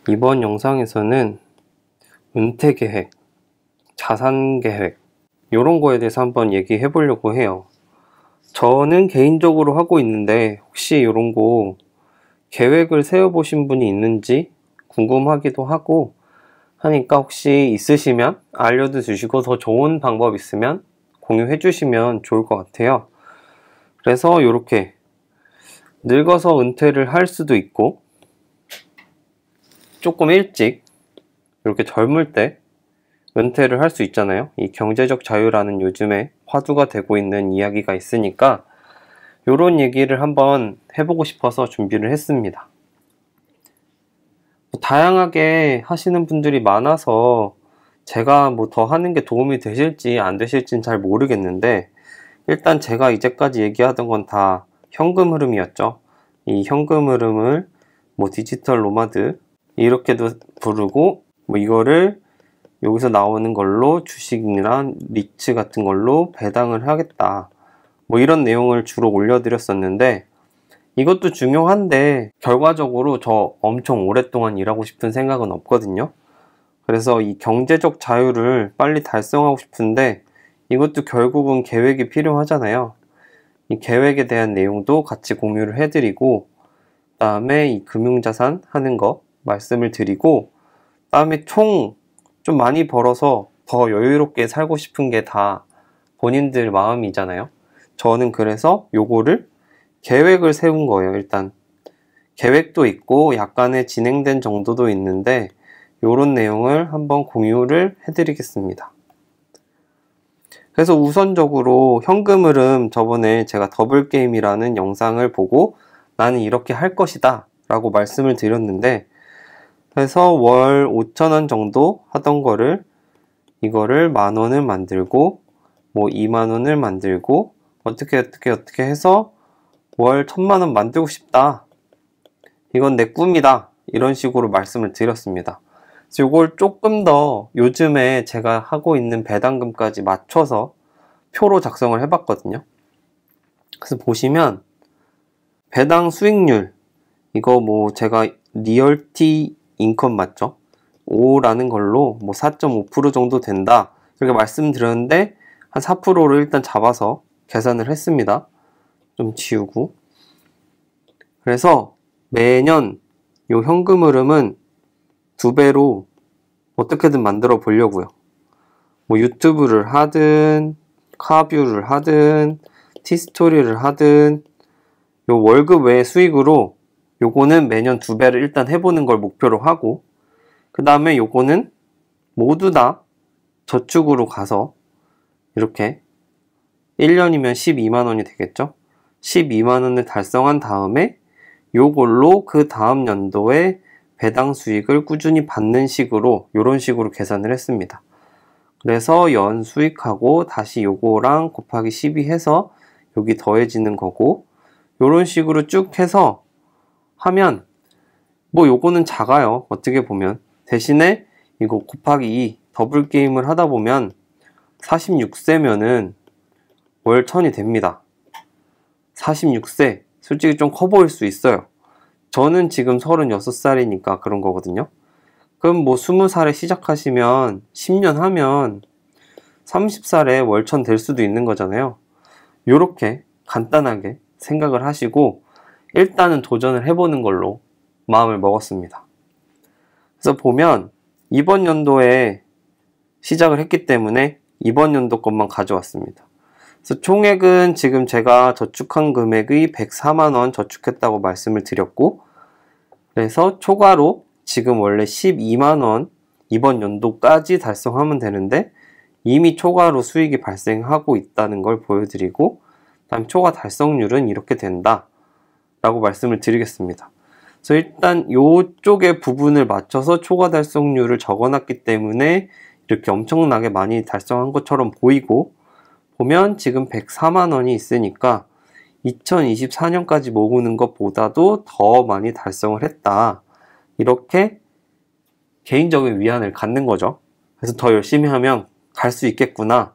이번 영상에서는 은퇴 계획, 자산 계획 이런 거에 대해서 한번 얘기해 보려고 해요. 저는 개인적으로 하고 있는데 혹시 이런 거 계획을 세워 보신 분이 있는지 궁금하기도 하고 하니까 혹시 있으시면 알려도 주시고 더 좋은 방법 있으면 공유해 주시면 좋을 것 같아요. 그래서 이렇게 늙어서 은퇴를 할 수도 있고 조금 일찍 이렇게 젊을 때 은퇴를 할 수 있잖아요. 이 경제적 자유라는 요즘에 화두가 되고 있는 이야기가 있으니까 이런 얘기를 한번 해보고 싶어서 준비를 했습니다. 다양하게 하시는 분들이 많아서 제가 뭐 더 하는 게 도움이 되실지 안 되실지는 잘 모르겠는데 일단 제가 이제까지 얘기하던 건 다 현금 흐름이었죠. 이 현금 흐름을 뭐 디지털 노마드 이렇게도 부르고 뭐 이거를 여기서 나오는 걸로 주식이나 리츠 같은 걸로 배당을 하겠다 뭐 이런 내용을 주로 올려드렸었는데 이것도 중요한데 결과적으로 저 엄청 오랫동안 일하고 싶은 생각은 없거든요. 그래서 이 경제적 자유를 빨리 달성하고 싶은데 이것도 결국은 계획이 필요하잖아요. 이 계획에 대한 내용도 같이 공유를 해드리고 그 다음에 이 금융자산 하는 거 말씀을 드리고 그 다음에 총 좀 많이 벌어서 더 여유롭게 살고 싶은 게 다 본인들 마음이잖아요. 저는 그래서 요거를 계획을 세운 거예요. 일단 계획도 있고 약간의 진행된 정도도 있는데 요런 내용을 한번 공유를 해드리겠습니다. 그래서 우선적으로 현금 흐름 저번에 제가 더블게임이라는 영상을 보고 나는 이렇게 할 것이다 라고 말씀을 드렸는데 그래서 월 5,000원 정도 하던 거를 이거를 10,000원을 만들고 뭐 20,000원을 만들고 어떻게 해서 월 1,000,000원 만들고 싶다. 이건 내 꿈이다. 이런 식으로 말씀을 드렸습니다. 그래서 이걸 조금 더 요즘에 제가 하고 있는 배당금까지 맞춰서 표로 작성을 해봤거든요. 그래서 보시면 배당 수익률 이거 뭐 제가 리얼티 인컴 맞죠? 5라는 걸로 뭐 4.5% 정도 된다 이렇게 말씀드렸는데 한 4%를 일단 잡아서 계산을 했습니다. 좀 지우고 그래서 매년 요 현금 흐름은 2배로 어떻게든 만들어 보려고요. 뭐 유튜브를 하든 카뷰를 하든 티스토리를 하든 요 월급 외 수익으로 요거는 매년 2배를 일단 해보는 걸 목표로 하고 그 다음에 요거는 모두 다 저축으로 가서 이렇게 1년이면 120,000원이 되겠죠. 120,000원을 달성한 다음에 요걸로 그 다음 연도에 배당 수익을 꾸준히 받는 식으로 요런 식으로 계산을 했습니다. 그래서 연 수익하고 다시 요거랑 곱하기 12 해서 여기 더해지는 거고 요런 식으로 쭉 해서 하면 뭐 요거는 작아요. 어떻게 보면 대신에 이거 곱하기 2 더블 게임을 하다 보면 46세면은 월 1,000이 됩니다. 46세 솔직히 좀 커 보일 수 있어요. 저는 지금 36살이니까 그런 거거든요. 그럼 뭐 20살에 시작하시면 10년 하면 30살에 월 1,000 될 수도 있는 거잖아요. 요렇게 간단하게 생각을 하시고 일단은 도전을 해보는 걸로 마음을 먹었습니다. 그래서 보면 이번 연도에 시작을 했기 때문에 이번 연도 것만 가져왔습니다. 그래서 총액은 지금 제가 저축한 금액이 104만원 저축했다고 말씀을 드렸고 그래서 초과로 지금 원래 12만원 이번 연도까지 달성하면 되는데 이미 초과로 수익이 발생하고 있다는 걸 보여드리고 다음 초과 달성률은 이렇게 된다 라고 말씀을 드리겠습니다. 그래서 일단 이쪽의 부분을 맞춰서 초과 달성률을 적어놨기 때문에 이렇게 엄청나게 많이 달성한 것처럼 보이고 보면 지금 104만원이 있으니까 2024년까지 모으는 것보다도 더 많이 달성을 했다. 이렇게 개인적인 위안을 갖는 거죠. 그래서 더 열심히 하면 갈 수 있겠구나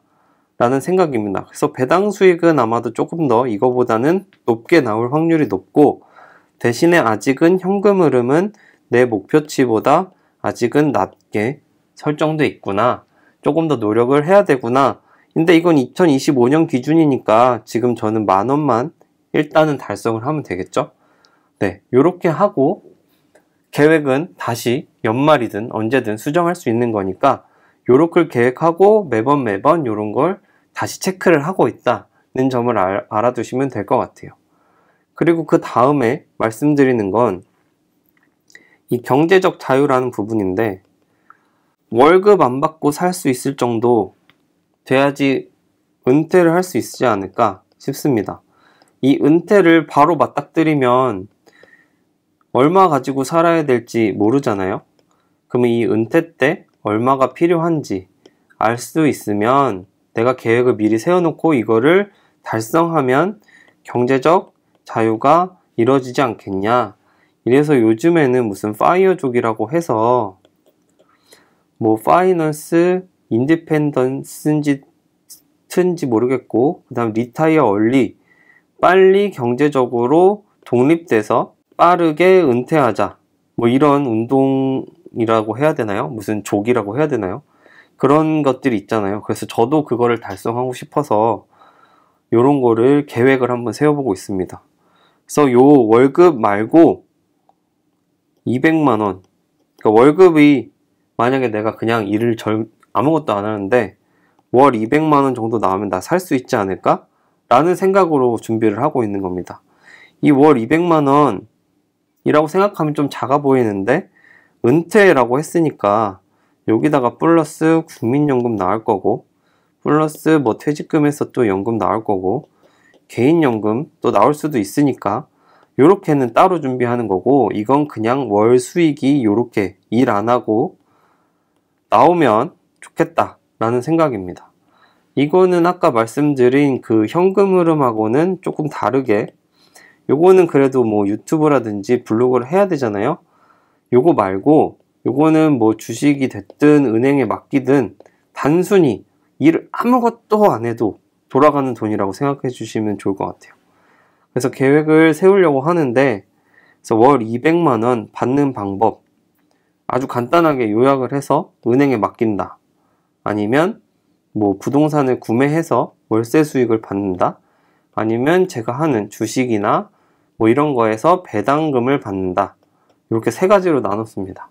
라는 생각입니다. 그래서 배당 수익은 아마도 조금 더 이거보다는 높게 나올 확률이 높고 대신에 아직은 현금 흐름은 내 목표치보다 아직은 낮게 설정돼 있구나. 조금 더 노력을 해야 되구나. 근데 이건 2025년 기준이니까 지금 저는 10,000원만 일단은 달성을 하면 되겠죠? 네, 요렇게 하고 계획은 다시 연말이든 언제든 수정할 수 있는 거니까 요렇게 계획하고 매번 요런 걸 다시 체크를 하고 있다는 점을 알아두시면 될 것 같아요. 그리고 그 다음에 말씀드리는 건 이 경제적 자유라는 부분인데, 월급 안 받고 살 수 있을 정도 돼야지 은퇴를 할 수 있지 않을까 싶습니다. 이 은퇴를 바로 맞닥뜨리면 얼마 가지고 살아야 될지 모르잖아요. 그러면 이 은퇴 때 얼마가 필요한지 알 수 있으면 내가 계획을 미리 세워놓고 이거를 달성하면 경제적 자유가 이루어지지 않겠냐. 이래서 요즘에는 무슨 파이어족이라고 해서 뭐 파이낸스 인디펜던스인지 모르겠고, 그 다음 리타이어 얼리, 빨리 경제적으로 독립돼서 빠르게 은퇴하자, 뭐 이런 운동이라고 해야 되나요? 무슨 족이라고 해야 되나요? 그런 것들이 있잖아요. 그래서 저도 그거를 달성하고 싶어서 요런 거를 계획을 한번 세워보고 있습니다. 그래서 요 월급 말고 200만원, 그러니까 월급이 만약에 내가 그냥 일을 아무것도 안 하는데 월 200만원 정도 나오면 나 살 수 있지 않을까? 라는 생각으로 준비를 하고 있는 겁니다. 이 월 200만원 이라고 생각하면 좀 작아 보이는데, 은퇴라고 했으니까 여기다가 플러스 국민연금 나올 거고, 플러스 뭐 퇴직금에서 또 연금 나올 거고, 개인연금 또 나올 수도 있으니까 요렇게는 따로 준비하는 거고, 이건 그냥 월 수익이 요렇게 일 안 하고 나오면 좋겠다 라는 생각입니다. 이거는 아까 말씀드린 그 현금 흐름하고는 조금 다르게, 요거는 그래도 뭐 유튜브라든지 블로그를 해야 되잖아요. 요거 말고 요거는 뭐 주식이 됐든 은행에 맡기든 단순히 일 아무것도 안 해도 돌아가는 돈이라고 생각해 주시면 좋을 것 같아요. 그래서 계획을 세우려고 하는데, 그래서 월 200만원 받는 방법 아주 간단하게 요약을 해서 은행에 맡긴다, 아니면 뭐 부동산을 구매해서 월세 수익을 받는다, 아니면 제가 하는 주식이나 뭐 이런 거에서 배당금을 받는다. 이렇게 세 가지로 나눴습니다.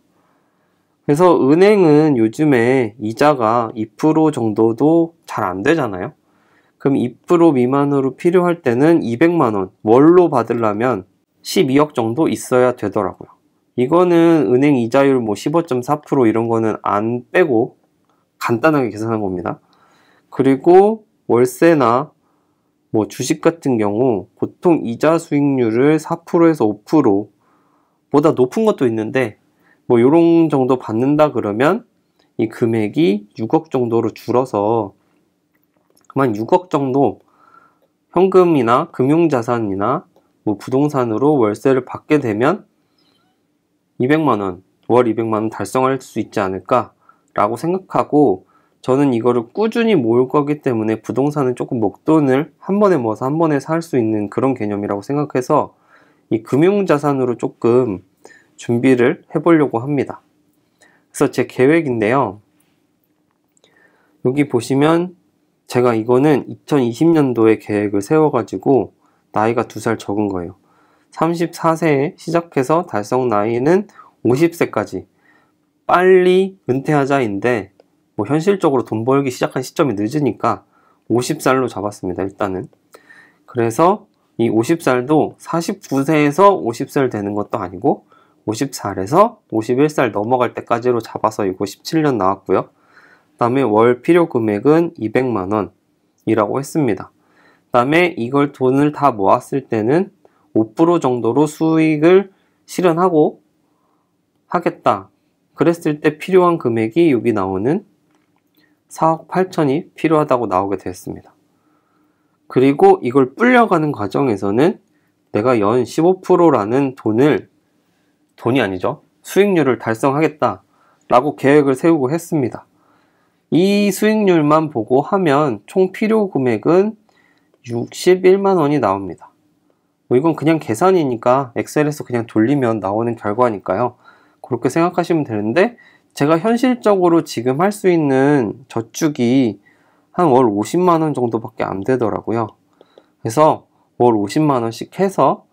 그래서 은행은 요즘에 이자가 2% 정도도 잘 안 되잖아요. 그럼 2% 미만으로 필요할 때는 200만원 월로 받으려면 12억 정도 있어야 되더라고요. 이거는 은행 이자율 뭐 15.4% 이런 거는 안 빼고 간단하게 계산한 겁니다. 그리고 월세나 뭐 주식 같은 경우 보통 이자 수익률을 4%에서 5%보다 높은 것도 있는데, 뭐 요런 정도 받는다 그러면 이 금액이 6억 정도로 줄어서 한 6억 정도 현금이나 금융자산이나 뭐 부동산으로 월세를 받게 되면 200만원, 월 200만원 달성할 수 있지 않을까 라고 생각하고, 저는 이거를 꾸준히 모을 거기 때문에 부동산은 조금 목돈을 한 번에 모아서 한 번에 살 수 있는 그런 개념이라고 생각해서 이 금융자산으로 조금 준비를 해보려고 합니다. 그래서 제 계획인데요. 여기 보시면 제가 이거는 2020년도에 계획을 세워가지고 나이가 2살 적은 거예요. 34세에 시작해서 달성 나이는 50세까지 빨리 은퇴하자인데, 뭐 현실적으로 돈 벌기 시작한 시점이 늦으니까 50살로 잡았습니다. 일단은. 그래서 이 50살도 49세에서 50살 되는 것도 아니고 50살에서 51살 넘어갈 때까지로 잡아서 이거 17년 나왔고요. 그 다음에 월 필요 금액은 200만원 이라고 했습니다. 그 다음에 이걸 돈을 다 모았을 때는 5% 정도로 수익을 실현하고 하겠다. 그랬을 때 필요한 금액이 여기 나오는 4억 8천이 필요하다고 나오게 됐습니다. 그리고 이걸 불려가는 과정에서는 내가 연 15%라는 돈이 아니죠. 수익률을 달성하겠다 라고 계획을 세우고 했습니다. 이 수익률만 보고 하면 총 필요 금액은 61만 원이 나옵니다. 뭐 이건 그냥 계산이니까 엑셀에서 그냥 돌리면 나오는 결과니까요. 그렇게 생각하시면 되는데, 제가 현실적으로 지금 할 수 있는 저축이 한 월 50만원 정도밖에 안 되더라고요. 그래서 월 50만원씩 해서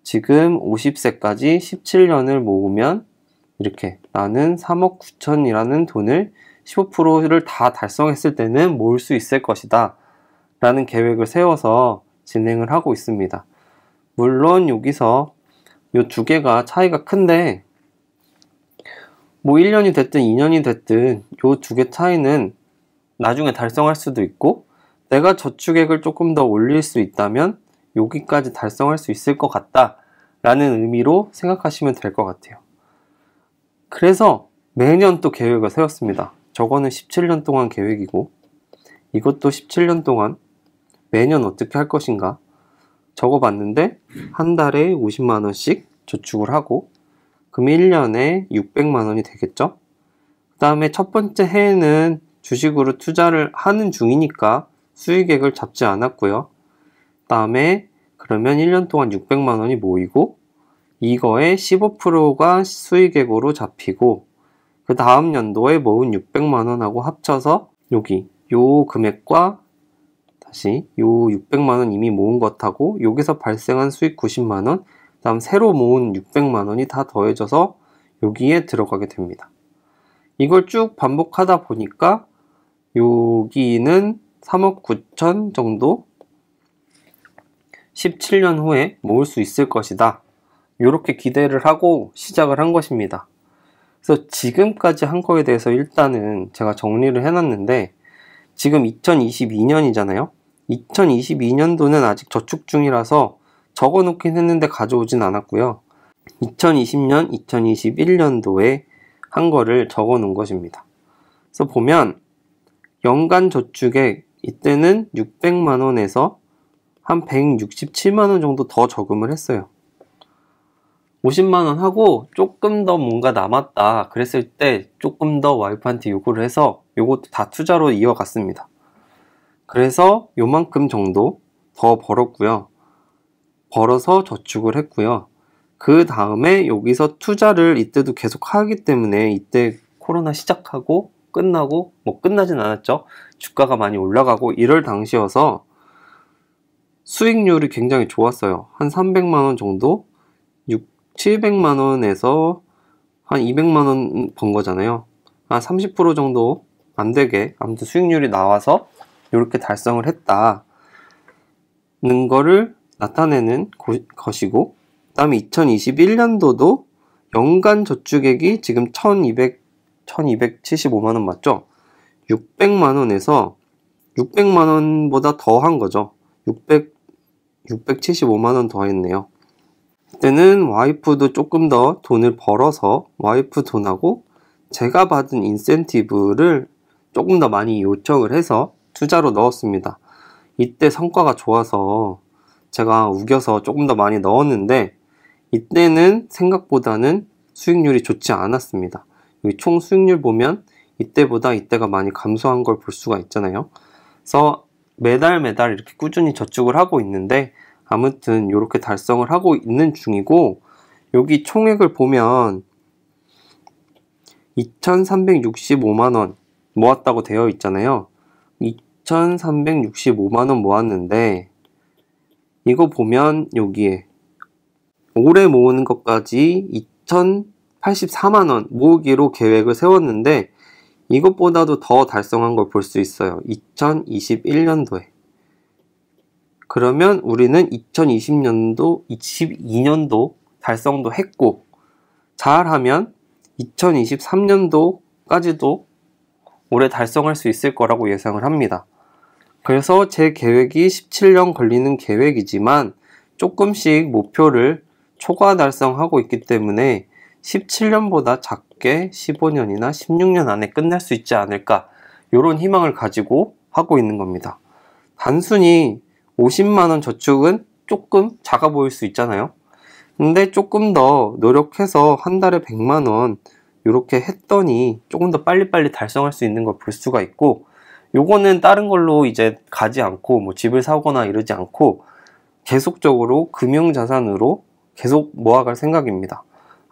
지금 50세까지 17년을 모으면 이렇게 나는 3억 9천이라는 돈을 15%를 다 달성했을 때는 모을 수 있을 것이다 라는 계획을 세워서 진행을 하고 있습니다. 물론 여기서 이 두 개가 차이가 큰데, 뭐 1년이 됐든 2년이 됐든 이 두 개 차이는 나중에 달성할 수도 있고, 내가 저축액을 조금 더 올릴 수 있다면 여기까지 달성할 수 있을 것 같다 라는 의미로 생각하시면 될 것 같아요. 그래서 매년 또 계획을 세웠습니다. 저거는 17년 동안 계획이고, 이것도 17년 동안 매년 어떻게 할 것인가 적어봤는데, 한 달에 50만원씩 저축을 하고, 그럼 1년에 600만원이 되겠죠? 그 다음에 첫 번째 해에는 주식으로 투자를 하는 중이니까 수익액을 잡지 않았고요. 그 다음에 그러면 1년 동안 600만원이 모이고, 이거에 15%가 수익액으로 잡히고, 그 다음 연도에 모은 600만원하고 합쳐서 여기 요 금액과 다시 요 600만원 이미 모은 것하고 여기서 발생한 수익 90만원, 그 다음 새로 모은 600만원이 다 더해져서 여기에 들어가게 됩니다. 이걸 쭉 반복하다 보니까 여기는 3억 9천 정도 17년 후에 모을 수 있을 것이다, 이렇게 기대를 하고 시작을 한 것입니다. 그래서 지금까지 한 거에 대해서 일단은 제가 정리를 해놨는데, 지금 2022년이잖아요. 2022년도는 아직 저축 중이라서 적어놓긴 했는데 가져오진 않았고요. 2020년, 2021년도에 한 거를 적어놓은 것입니다. 그래서 보면 연간 저축액, 이때는 600만원에서 한 167만원 정도 더 저금을 했어요. 50만원 하고 조금 더 뭔가 남았다 그랬을 때 조금 더 와이프한테 요구를 해서 요것도 다 투자로 이어갔습니다. 그래서 요만큼 정도 더 벌었고요. 벌어서 저축을 했고요. 그 다음에 여기서 투자를 이때도 계속 하기 때문에, 이때 코로나 시작하고 끝나고, 뭐 끝나진 않았죠. 주가가 많이 올라가고 이럴 당시여서 수익률이 굉장히 좋았어요. 한 300만원 정도, 700만원에서 한 200만원 번 거잖아요. 한 30% 정도 안 되게 아무튼 수익률이 나와서 이렇게 달성을 했다는 거를 나타내는 것이고, 그 다음에 2021년도도 연간 저축액이 지금 1275만원 맞죠? 600만원에서 600만원보다 더 한 거죠. 675만원 더 했네요. 그때는 와이프도 조금 더 돈을 벌어서 와이프 돈하고 제가 받은 인센티브를 조금 더 많이 요청을 해서 투자로 넣었습니다. 이때 성과가 좋아서 제가 우겨서 조금 더 많이 넣었는데, 이때는 생각보다는 수익률이 좋지 않았습니다. 여기 총 수익률 보면 이때보다 이때가 많이 감소한 걸 볼 수가 있잖아요. 그래서 매달 이렇게 꾸준히 저축을 하고 있는데, 아무튼 이렇게 달성을 하고 있는 중이고, 여기 총액을 보면 2365만원 모았다고 되어 있잖아요. 2365만원 모았는데, 이거 보면 여기에 올해 모으는 것까지 2084만원 모으기로 계획을 세웠는데, 이것보다도 더 달성한 걸 볼 수 있어요. 2021년도에. 그러면 우리는 2020년도, 22년도 달성도 했고, 잘하면 2023년도까지도 올해 달성할 수 있을 거라고 예상을 합니다. 그래서 제 계획이 17년 걸리는 계획이지만 조금씩 목표를 초과 달성하고 있기 때문에 17년보다 작게 15년이나 16년 안에 끝날 수 있지 않을까, 이런 희망을 가지고 하고 있는 겁니다. 단순히 50만원 저축은 조금 작아 보일 수 있잖아요. 근데 조금 더 노력해서 한 달에 100만원 이렇게 했더니 조금 더 빨리빨리 달성할 수 있는 걸 볼 수가 있고, 요거는 다른 걸로 이제 가지 않고 뭐 집을 사거나 이러지 않고 계속적으로 금융자산으로 계속 모아갈 생각입니다.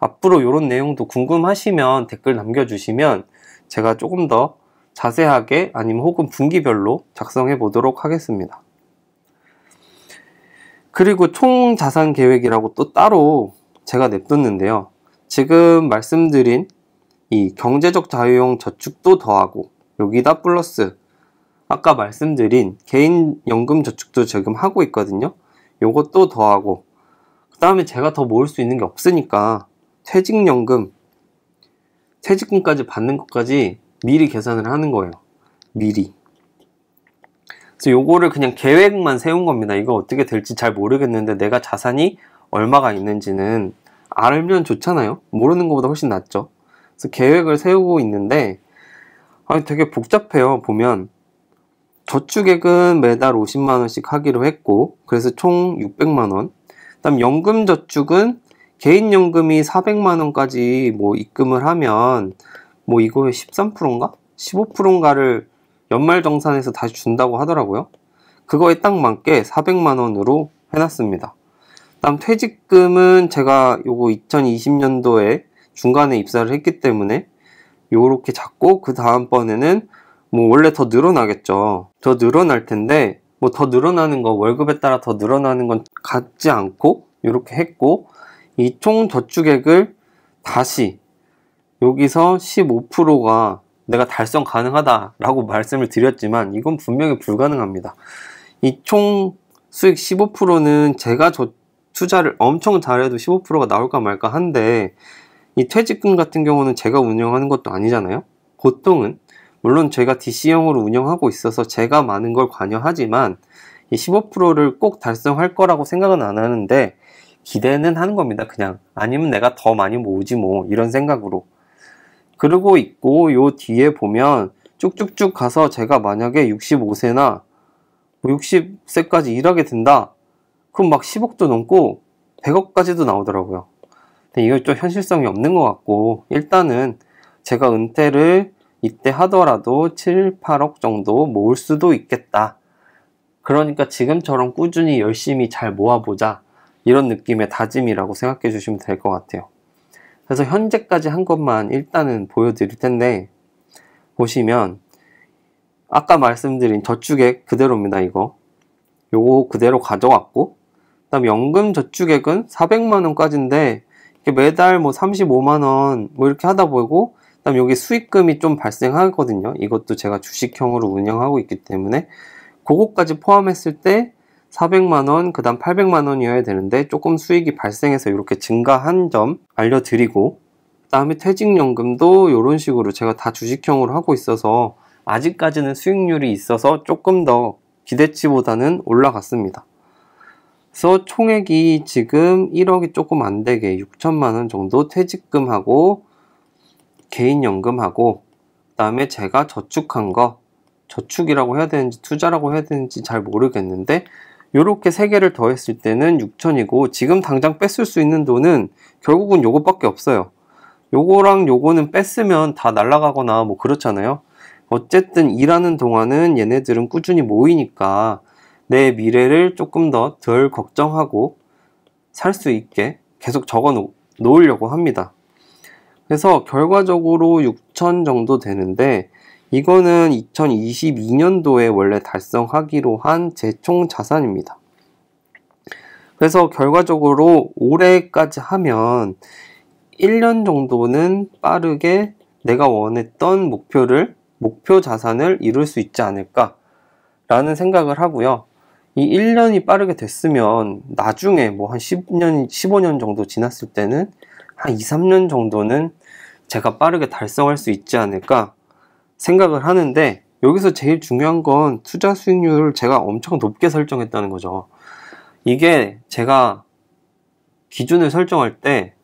앞으로 이런 내용도 궁금하시면 댓글 남겨주시면 제가 조금 더 자세하게 아니면 혹은 분기별로 작성해 보도록 하겠습니다. 그리고 총 자산 계획이라고 또 따로 제가 냅뒀는데요. 지금 말씀드린 이 경제적 자유형 저축도 더하고 여기다 플러스 아까 말씀드린 개인연금 저축도 지금 하고 있거든요. 요것도 더하고 그 다음에 제가 더 모을 수 있는 게 없으니까 퇴직금까지 받는 것까지 미리 계산을 하는 거예요. 미리. 그래서 요거를 그냥 계획만 세운 겁니다. 이거 어떻게 될지 잘 모르겠는데 내가 자산이 얼마가 있는지는 알면 좋잖아요. 모르는 것보다 훨씬 낫죠. 그래서 계획을 세우고 있는데 되게 복잡해요. 보면 저축액은 매달 50만원씩 하기로 했고 그래서 총 600만원. 그다음 연금저축은 개인연금이 400만원까지 뭐 입금을 하면 뭐 이거의 13%인가? 15%인가를 연말정산해서 다시 준다고 하더라고요. 그거에 딱 맞게 400만원으로 해놨습니다. 다음 퇴직금은 제가 요거 2020년도에 중간에 입사를 했기 때문에 요렇게 잡고 그 다음번에는 뭐 원래 더 늘어나겠죠. 더 늘어날 텐데 뭐 더 늘어나는 거 월급에 따라 더 늘어나는 건 갖지 않고 요렇게 했고 이 총 저축액을 다시 여기서 15%가 내가 달성 가능하다라고 말씀을 드렸지만 이건 분명히 불가능합니다. 이 총 수익 15%는 제가 투자를 엄청 잘해도 15%가 나올까 말까 한데 이 퇴직금 같은 경우는 제가 운영하는 것도 아니잖아요. 보통은 물론 제가 DC형으로 운영하고 있어서 제가 많은 걸 관여하지만 이 15%를 꼭 달성할 거라고 생각은 안 하는데 기대는 하는 겁니다. 그냥 아니면 내가 더 많이 모으지 뭐 이런 생각으로 그러고 있고 요 뒤에 보면 쭉쭉쭉 가서 제가 만약에 65세나 60세까지 일하게 된다 그럼 막 10억도 넘고 100억까지도 나오더라고요. 근데 이거 좀 현실성이 없는 것 같고 일단은 제가 은퇴를 이때 하더라도 7, 8억 정도 모을 수도 있겠다. 그러니까 지금처럼 꾸준히 열심히 잘 모아보자 이런 느낌의 다짐이라고 생각해 주시면 될 것 같아요. 그래서 현재까지 한 것만 일단은 보여드릴 텐데 보시면 아까 말씀드린 저축액 그대로입니다. 요거 그대로 가져왔고 그 다음 연금 저축액은 400만원까지인데 매달 뭐 35만원 뭐 이렇게 하다 보고 그 다음 여기 수익금이 좀 발생하거든요. 이것도 제가 주식형으로 운영하고 있기 때문에 그거까지 포함했을 때 400만원 그 다음 800만원이어야 되는데 조금 수익이 발생해서 이렇게 증가한 점 알려드리고 그 다음에 퇴직연금도 이런 식으로 제가 다 주식형으로 하고 있어서 아직까지는 수익률이 있어서 조금 더 기대치보다는 올라갔습니다. 그래서 총액이 지금 1억이 조금 안 되게 6천만원 정도 퇴직금하고 개인연금하고 그 다음에 제가 저축한 거 저축이라고 해야 되는지 투자라고 해야 되는지 잘 모르겠는데 요렇게 3개를 더했을 때는 6천이고 지금 당장 뺐을 수 있는 돈은 결국은 요것밖에 없어요. 요거랑 요거는 뺐으면 다 날아가거나 뭐 그렇잖아요. 어쨌든 일하는 동안은 얘네들은 꾸준히 모이니까 내 미래를 조금 더 덜 걱정하고 살 수 있게 계속 적어 놓으려고 합니다. 그래서 결과적으로 6천 정도 되는데 이거는 2022년도에 원래 달성하기로 한 제 총 자산입니다. 그래서 결과적으로 올해까지 하면 1년 정도는 빠르게 내가 원했던 목표 자산을 이룰 수 있지 않을까 라는 생각을 하고요. 이 1년이 빠르게 됐으면 나중에 뭐 한 10년, 15년 정도 지났을 때는 한 2, 3년 정도는 제가 빠르게 달성할 수 있지 않을까 생각을 하는데 여기서 제일 중요한 건 투자 수익률을 제가 엄청 높게 설정했다는 거죠. 이게 제가 기준을 설정할 때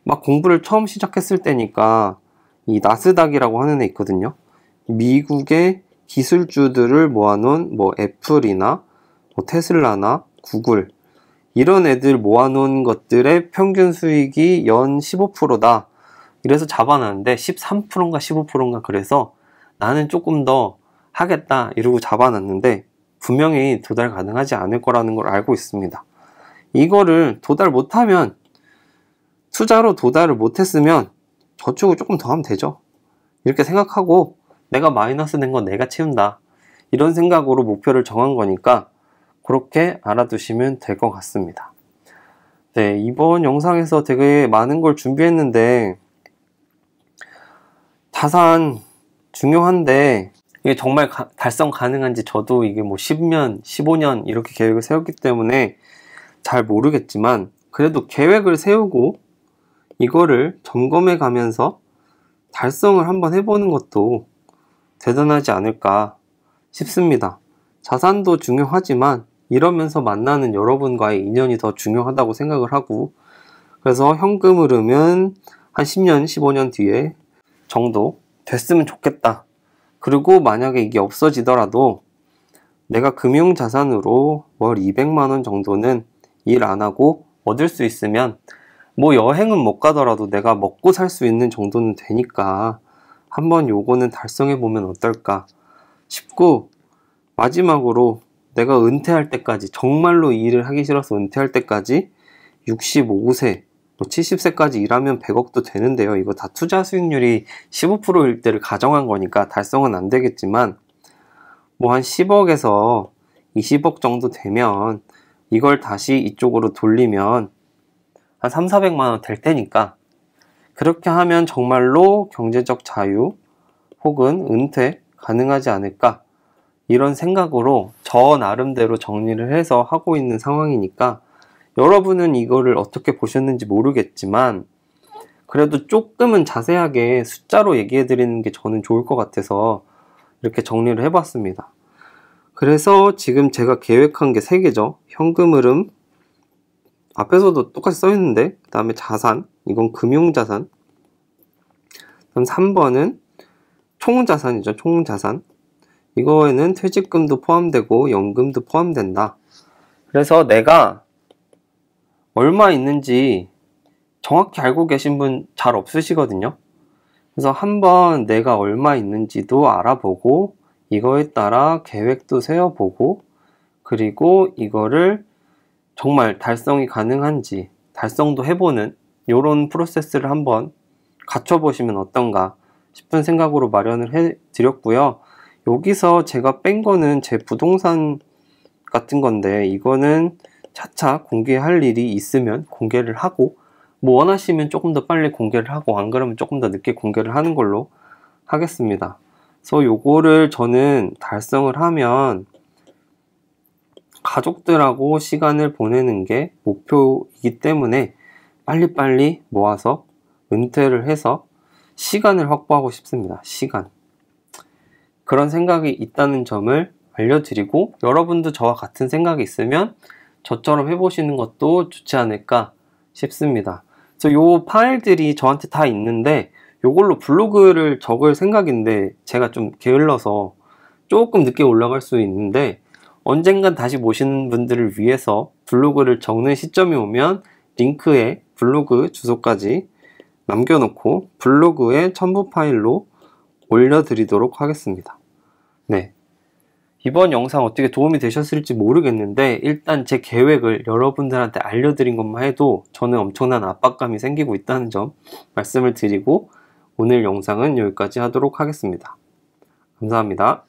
막 공부를 처음 시작했을 때니까 이 나스닥이라고 하는 애 있거든요. 미국의 기술주들을 모아놓은 뭐 애플이나 뭐 테슬라나 구글 이런 애들 모아놓은 것들의 평균 수익이 연 15%다. 이래서 잡아놨는데 13%인가 15%인가 그래서 나는 조금 더 하겠다 이러고 잡아놨는데 분명히 도달 가능하지 않을 거라는 걸 알고 있습니다. 이거를 도달 못하면 투자로 도달을 못했으면 저축을 조금 더 하면 되죠. 이렇게 생각하고 내가 마이너스 된 건 내가 채운다. 이런 생각으로 목표를 정한 거니까 그렇게 알아두시면 될 것 같습니다. 네, 이번 영상에서 되게 많은 걸 준비했는데 자산 중요한데 이게 정말 달성 가능한지 저도 이게 뭐 10년, 15년 이렇게 계획을 세웠기 때문에 잘 모르겠지만 그래도 계획을 세우고 이거를 점검해 가면서 달성을 한번 해보는 것도 대단하지 않을까 싶습니다. 자산도 중요하지만 이러면서 만나는 여러분과의 인연이 더 중요하다고 생각을 하고 그래서 현금 흐름은 한 10년, 15년 뒤에 정도 됐으면 좋겠다. 그리고 만약에 이게 없어지더라도 내가 금융자산으로 월 200만원 정도는 일 안 하고 얻을 수 있으면 뭐 여행은 못 가더라도 내가 먹고 살 수 있는 정도는 되니까 한번 요거는 달성해 보면 어떨까 싶고 마지막으로 내가 은퇴할 때까지 정말로 이 일을 하기 싫어서 은퇴할 때까지 65세, 70세까지 일하면 100억도 되는데요. 이거 다 투자 수익률이 15%일 때를 가정한 거니까 달성은 안 되겠지만 뭐 한 10억에서 20억 정도 되면 이걸 다시 이쪽으로 돌리면 한 3, 400만 원 될 테니까 그렇게 하면 정말로 경제적 자유 혹은 은퇴 가능하지 않을까 이런 생각으로 저 나름대로 정리를 해서 하고 있는 상황이니까 여러분은 이거를 어떻게 보셨는지 모르겠지만 그래도 조금은 자세하게 숫자로 얘기해 드리는 게 저는 좋을 것 같아서 이렇게 정리를 해봤습니다. 그래서 지금 제가 계획한 게 3개죠. 현금 흐름 앞에서도 똑같이 써 있는데 그 다음에 자산, 이건 금융자산. 그럼 3번은 총자산이죠. 총자산. 이거에는 퇴직금도 포함되고 연금도 포함된다. 그래서 내가 얼마 있는지 정확히 알고 계신 분 잘 없으시거든요. 그래서 한번 내가 얼마 있는지도 알아보고 이거에 따라 계획도 세워보고 그리고 이거를 정말 달성이 가능한지 달성도 해보는 이런 프로세스를 한번 갖춰보시면 어떤가 싶은 생각으로 마련을 해드렸고요. 여기서 제가 뺀 거는 제 부동산 같은 건데 이거는 차차 공개할 일이 있으면 공개를 하고 뭐 원하시면 조금 더 빨리 공개를 하고 안 그러면 조금 더 늦게 공개를 하는 걸로 하겠습니다. 그래서 요거를 저는 달성을 하면 가족들하고 시간을 보내는 게 목표이기 때문에 빨리빨리 모아서 은퇴를 해서 시간을 확보하고 싶습니다. 시간. 그런 생각이 있다는 점을 알려드리고 여러분도 저와 같은 생각이 있으면 저처럼 해보시는 것도 좋지 않을까 싶습니다. 그래서 요 파일들이 저한테 다 있는데 요걸로 블로그를 적을 생각인데 제가 좀 게을러서 조금 늦게 올라갈 수 있는데 언젠간 다시 보시는 분들을 위해서 블로그를 적는 시점이 오면 링크에 블로그 주소까지 남겨놓고 블로그에 첨부 파일로 올려드리도록 하겠습니다. 네. 이번 영상 어떻게 도움이 되셨을지 모르겠는데 일단 제 계획을 여러분들한테 알려드린 것만 해도 저는 엄청난 압박감이 생기고 있다는 점 말씀을 드리고 오늘 영상은 여기까지 하도록 하겠습니다. 감사합니다.